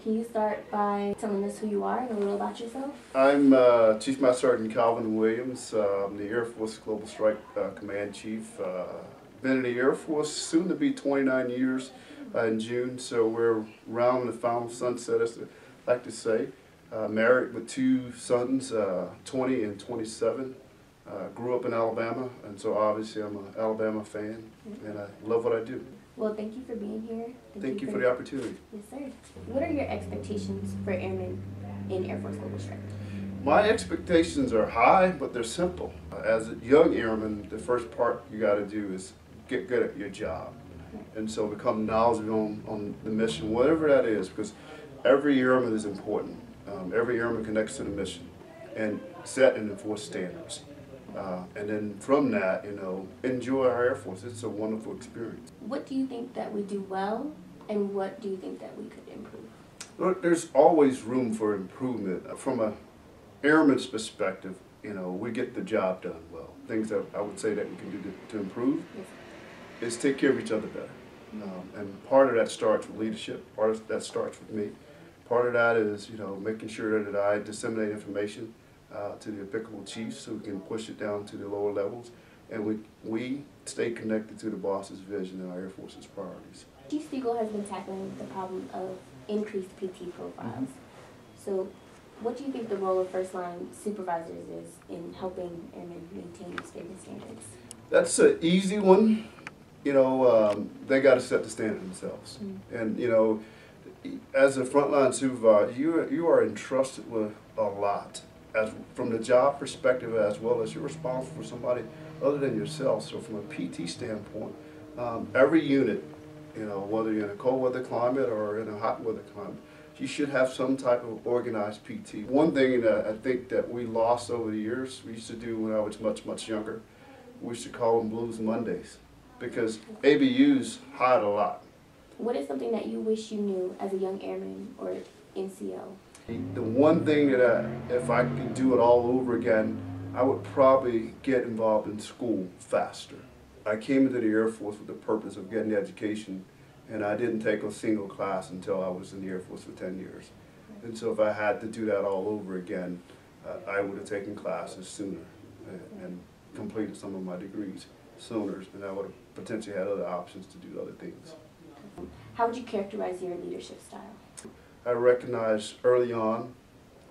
Can you start by telling us who you are and a little about yourself? I'm Chief Master Sgt. Calvin Williams. I'm the Air Force Global Strike Command Chief. Been in the Air Force soon to be 29 years in June, so we're rounding the final sunset, as I like to say. Married with two sons, 20 and 27. Grew up in Alabama, and so obviously I'm an Alabama fan, and I love what I do. Well, thank you for being here. Thank you for the opportunity. Yes, sir. What are your expectations for airmen in Air Force Global Strike? My expectations are high, but they're simple. As a young airman, the first part you got to do is get good at your job. And so become knowledgeable on the mission, whatever that is, because every airman is important. Every airman connects to the mission and set and enforce standards. And then from that, enjoy our Air Force. It's a wonderful experience. What do you think that we do well, and what do you think that we could improve? Look, there's always room for improvement. From a airman's perspective, we get the job done well. Things that I would say that we can do to improve is take care of each other better. And part of that starts with leadership. Part of that starts with me. Part of that is, making sure that I disseminate information to the applicable chiefs so we can push it down to the lower levels. And we stay connected to the boss's vision and our Air Force's priorities. Chief Spiegel has been tackling the problem of increased PT profiles. So what do you think the role of first-line supervisors is in helping airmen maintain these favorite standards? That's an easy one. They got to set the standard themselves. And, as a frontline supervisor, you are entrusted with a lot, from the job perspective as well as you're responsible for somebody other than yourself. So from a PT standpoint, every unit, whether you're in a cold weather climate or in a hot weather climate, you should have some type of organized PT. One thing that I think that we lost over the years, we used to do when I was much younger, we used to call them Blues Mondays, because ABUs hide a lot. What is something that you wish you knew as a young airman or NCO? The one thing that if I could do it all over again, I would probably get involved in school faster. I came into the Air Force with the purpose of getting education, and I didn't take a single class until I was in the Air Force for 10 years. And so if I had to do that all over again, I would have taken classes sooner and completed some of my degrees sooner, and I would have potentially had other options to do other things. How would you characterize your leadership style? I recognized early on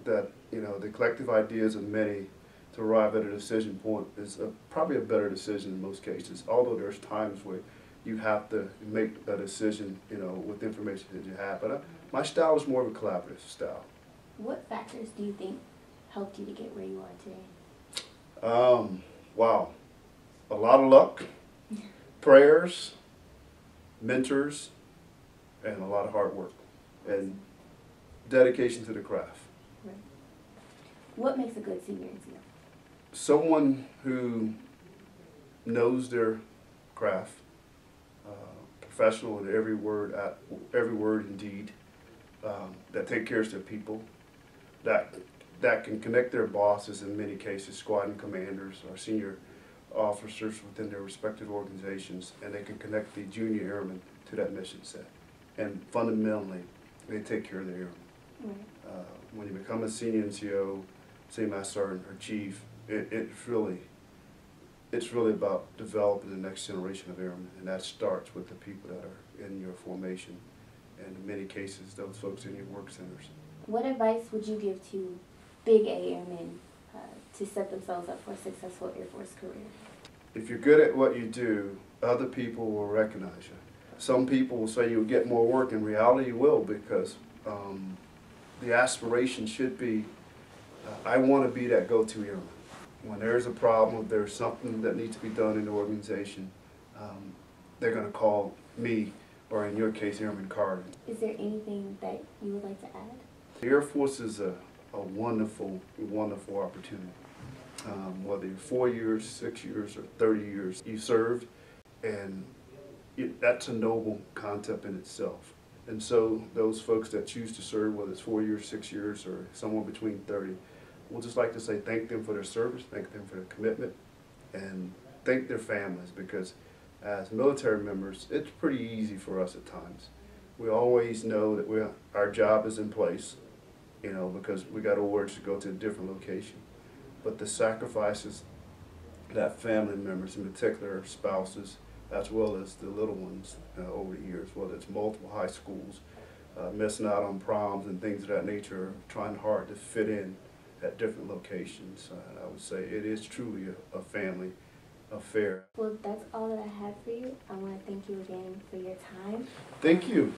that the collective ideas of many to arrive at a decision point is probably a better decision in most cases, although there's times where you have to make a decision with the information that you have. But my style is more of a collaborative style. What factors do you think helped you to get where you are today? Wow. A lot of luck, prayers, mentors, and a lot of hard work and dedication to the craft. Right. What makes a good senior NCO? Someone who knows their craft, professional in every word and deed, that take care of their people, that can connect their bosses, in many cases squadron commanders or senior officers within their respective organizations, and they can connect the junior airmen to that mission set. And fundamentally, they take care of the airmen. Right. When you become a senior NCO, say Master Sergeant or Chief, it's really about developing the next generation of airmen, and that starts with the people that are in your formation, and in many cases, those folks in your work centers. What advice would you give to big A airmen to set themselves up for a successful Air Force career? If you're good at what you do, other people will recognize you. Some people will say you'll get more work. In reality, you will, because the aspiration should be, I want to be that go-to airman. When there's a problem, if there's something that needs to be done in the organization, they're going to call me, or in your case, Airman Carter. Is there anything that you would like to add? The Air Force is a wonderful opportunity. Whether you're 4 years, 6 years, or 30 years, you served, and that's a noble concept in itself. And so those folks that choose to serve, whether it's 4 years, 6 years, or somewhere between 30, we'll just like to say thank them for their service, thank them for their commitment, and thank their families, because as military members, it's pretty easy for us at times. We always know that our job is in place, you know, because we got orders to go to a different location. But the sacrifices that family members, in particular spouses, as well as the little ones over the years, whether it's multiple high schools, missing out on proms and things of that nature, trying hard to fit in at different locations. I would say it is truly a family affair. Well, that's all that I have for you. I want to thank you again for your time. Thank you.